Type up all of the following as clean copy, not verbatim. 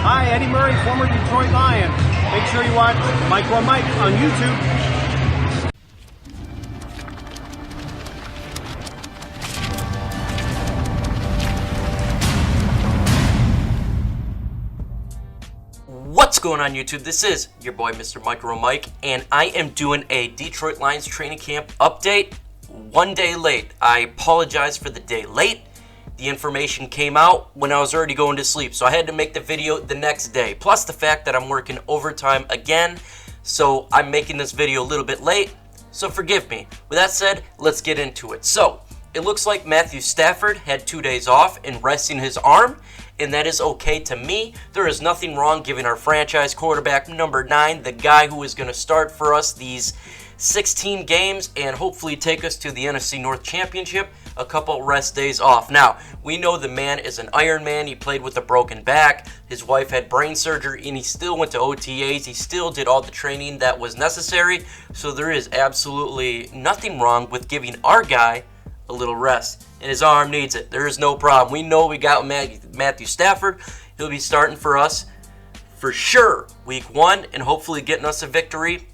Hi, Eddie Murray, former Detroit Lion. Make sure you watch Mike or Mike on YouTube. What's going on YouTube? This is your boy Mr. Micro Mike, and I am doing a Detroit Lions training camp update 1 day late. I apologize for the day late. The information came out when I was already going to sleep, so I had to make the video the next day. Plus the fact that I'm working overtime again, so I'm making this video a little bit late, so forgive me. With that said, let's get into it. So, it looks like Matthew Stafford had 2 days off and resting his arm, and that is okay to me. There is nothing wrong giving our franchise quarterback number 9, the guy who is going to start for us these 16 games and hopefully take us to the NFC North Championship, a couple rest days off. Now, we know the man is an Iron Man. He played with a broken back. His wife had brain surgery, and he still went to OTAs. He still did all the training that was necessary. So there is absolutely nothing wrong with giving our guy a little rest, and his arm needs it. There is no problem. We know we got Matthew Stafford. He'll be starting for us for sure week 1 and hopefully getting us a victory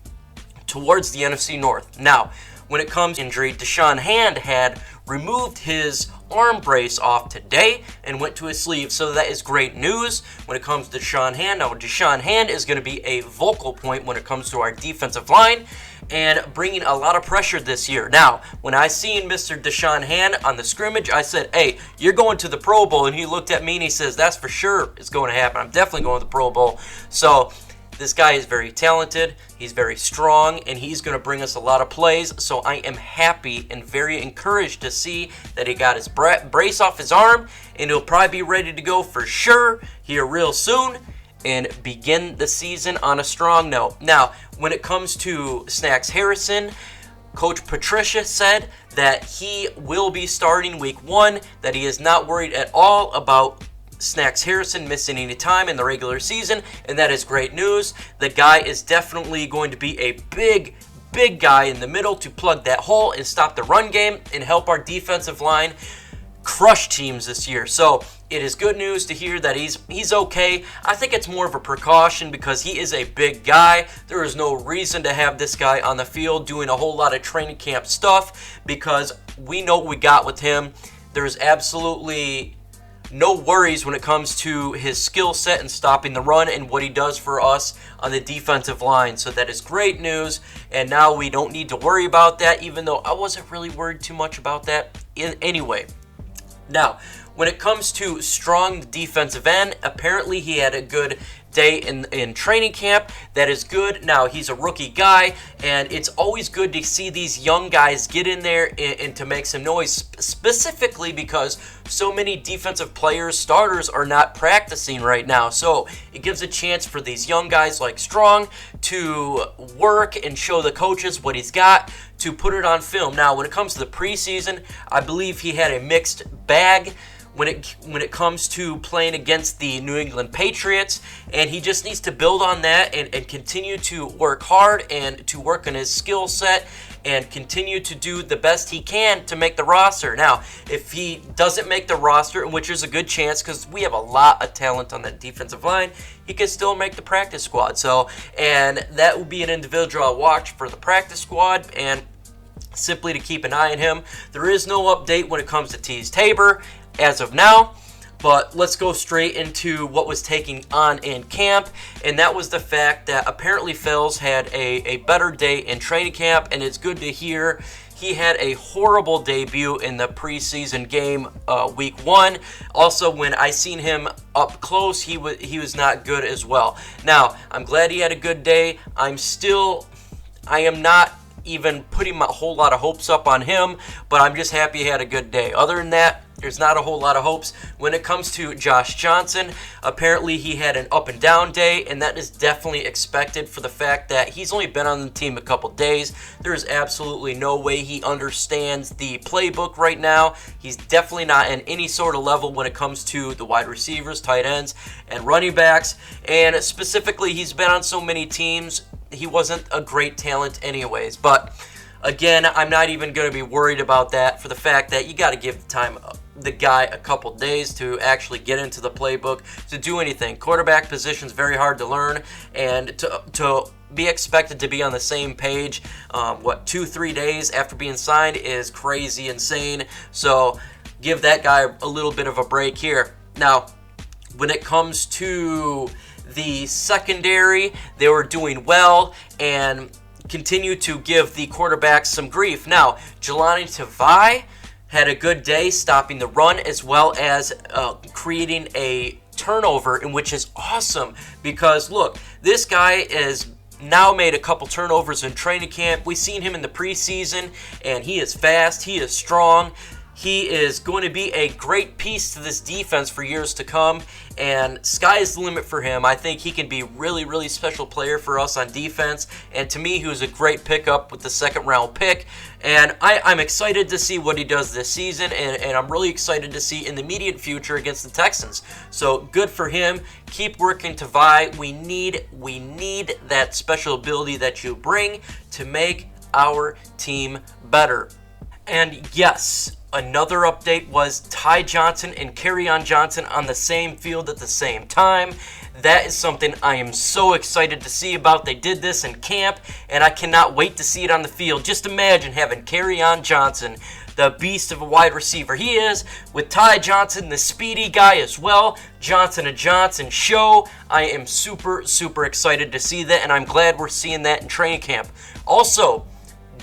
towards the NFC North. Now, when it comes to injury, Shaun Hill had removed his arm brace off today and went to his sleeve, so that is great news when it comes to Shaun Hill. Now, Shaun Hill is going to be a vocal point when it comes to our defensive line and bringing a lot of pressure this year. Now, when I seen Mr. Shaun Hill on the scrimmage, I said, hey, you're going to the Pro Bowl, and he looked at me and he says, that's for sure it's going to happen. I'm definitely going to the Pro Bowl. So this guy is very talented, he's very strong, and he's going to bring us a lot of plays, so I am happy and very encouraged to see that he got his brace off his arm, and he'll probably be ready to go for sure here real soon and begin the season on a strong note. Now, when it comes to Snacks Harrison, Coach Patricia said that he will be starting week 1, that he is not worried at all about Snacks Harrison missing any time in the regular season, and that is great news. The guy is definitely going to be a big guy in the middle to plug that hole and stop the run game and help our defensive line crush teams this year. So it is good news to hear that he's okay. I think it's more of a precaution because he is a big guy. There is no reason to have this guy on the field doing a whole lot of training camp stuff because we know what we got with him. There's absolutely no worries when it comes to his skill set and stopping the run and what he does for us on the defensive line. So that is great news, and now we don't need to worry about that, even though I wasn't really worried too much about that anyway. Now, when it comes to strong defensive end, apparently he had a good day in training camp. That is good. Now, he's a rookie guy, and it's always good to see these young guys get in there and to make some noise, specifically because so many defensive players, starters, are not practicing right now. So it gives a chance for these young guys like Strong to work and show the coaches what he's got, to put it on film. Now, when it comes to the preseason, I believe he had a mixed bag when it comes to playing against the New England Patriots, and he just needs to build on that and continue to work hard and to work on his skill set and continue to do the best he can to make the roster. Now, if he doesn't make the roster, which is a good chance because we have a lot of talent on that defensive line, he can still make the practice squad. So, and that will be an individual I'll watch for the practice squad and simply to keep an eye on him. There is no update when it comes to Tease Tabor as of now, but let's go straight into what was taking on in camp, and that was the fact that apparently Fells had a better day in training camp, and it's good to hear. He had a horrible debut in the preseason game week 1. Also, when I seen him up close, he was not good as well. Now, I'm glad he had a good day. I am not even putting a whole lot of hopes up on him, but I'm just happy he had a good day. Other than that, there's not a whole lot of hopes. When it comes to Josh Johnson, apparently he had an up and down day, and that is definitely expected for the fact that he's only been on the team a couple days. There is absolutely no way he understands the playbook right now. He's definitely not in any sort of level when it comes to the wide receivers, tight ends, and running backs. And specifically, he's been on so many teams, he wasn't a great talent anyways. But again, I'm not even going to be worried about that for the fact that you got to give the time the guy a couple days to actually get into the playbook, to do anything. Quarterback position is very hard to learn, and to be expected to be on the same page, 2-3 days after being signed is crazy insane. So give that guy a little bit of a break here. Now, when it comes to the secondary, they were doing well and continue to give the quarterbacks some grief. Now, Jelani Tavai had a good day stopping the run as well as creating a turnover, in which is awesome because, look, this guy is now made a couple turnovers in training camp. We've seen him in the preseason, and he is fast, he is strong. He is going to be a great piece to this defense for years to come, and sky is the limit for him. I think he can be really, really special player for us on defense, and to me, he was a great pickup with the second-round pick, and I'm excited to see what he does this season, and I'm really excited to see in the immediate future against the Texans. So good for him. Keep working, Tavai. We need that special ability that you bring to make our team better. And yes, another update was Ty Johnson and Kerryon Johnson on the same field at the same time. That is something I am so excited to see about. They did this in camp, and I cannot wait to see it on the field. Just imagine having Kerryon Johnson, the beast of a wide receiver he is, with Ty Johnson, the speedy guy as well. Johnson & Johnson show. I am super, super excited to see that, and I'm glad we're seeing that in training camp. Also,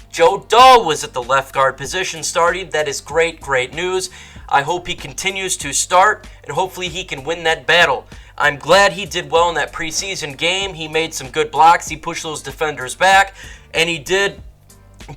Joe Dahl was at the left guard position starting. That is great, great news. I hope he continues to start, and hopefully he can win that battle. I'm glad he did well in that preseason game. He made some good blocks. He pushed those defenders back, and he did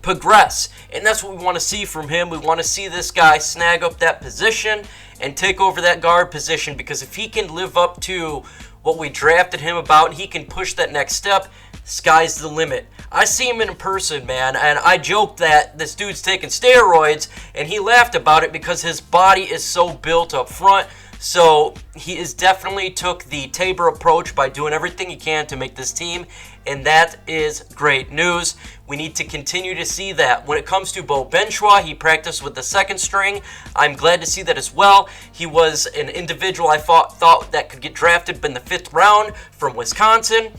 progress. And that's what we want to see from him. We want to see this guy snag up that position and take over that guard position, because if he can live up to what we drafted him about and he can push that next step, sky's the limit. I see him in person, man, and I joked that this dude's taking steroids, and he laughed about it because his body is so built up front. So he is definitely took the Tabor approach by doing everything he can to make this team, and that is great news. We need to continue to see that. When it comes to Bo Benchwa, he practiced with the second string. I'm glad to see that as well. He was an individual I thought that could get drafted in the 5th round from Wisconsin.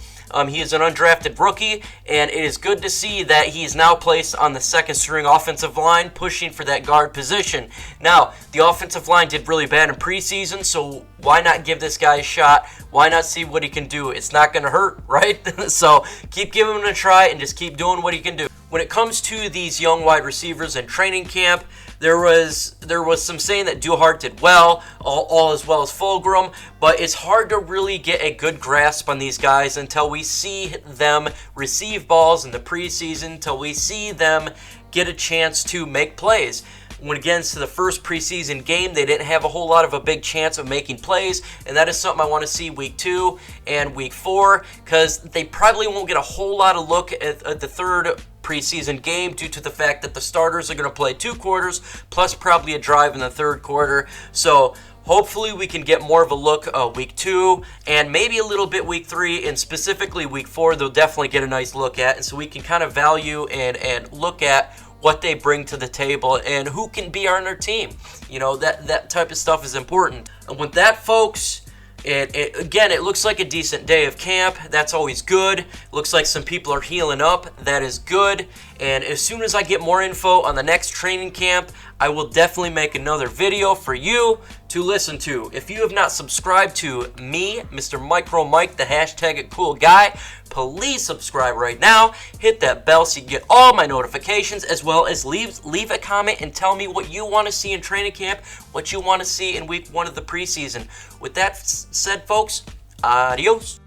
He is an undrafted rookie, and it is good to see that he is now placed on the second string offensive line, pushing for that guard position. Now, the offensive line did really bad in preseason, so why not give this guy a shot? Why not see what he can do? It's not going to hurt, right? So keep giving him a try and just keep doing what he can do. When it comes to these young wide receivers in training camp, there was some saying that Duhart did well, all as well as Fulgrim, but it's hard to really get a good grasp on these guys until we see them receive balls in the preseason, until we see them get a chance to make plays. When against the first preseason game, they didn't have a whole lot of a big chance of making plays, and that is something I want to see week 2 and week 4, because they probably won't get a whole lot of look at the third preseason game due to the fact that the starters are going to play 2 quarters plus probably a drive in the third quarter. So hopefully we can get more of a look week 2 and maybe a little bit week 3, and specifically week 4 they'll definitely get a nice look at, and so we can kind of value and look at what they bring to the table and who can be on their team. You know, that type of stuff is important. And with that, folks, it looks like a decent day of camp. That's always good. Looks like some people are healing up. That is good. And as soon as I get more info on the next training camp, I will definitely make another video for you to listen to. If you have not subscribed to me, Mr. Micro Mike, the #coolguy, please subscribe right now. Hit that bell so you can get all my notifications, as well as leave a comment and tell me what you want to see in training camp, what you want to see in week 1 of the preseason. With that said, folks, adios.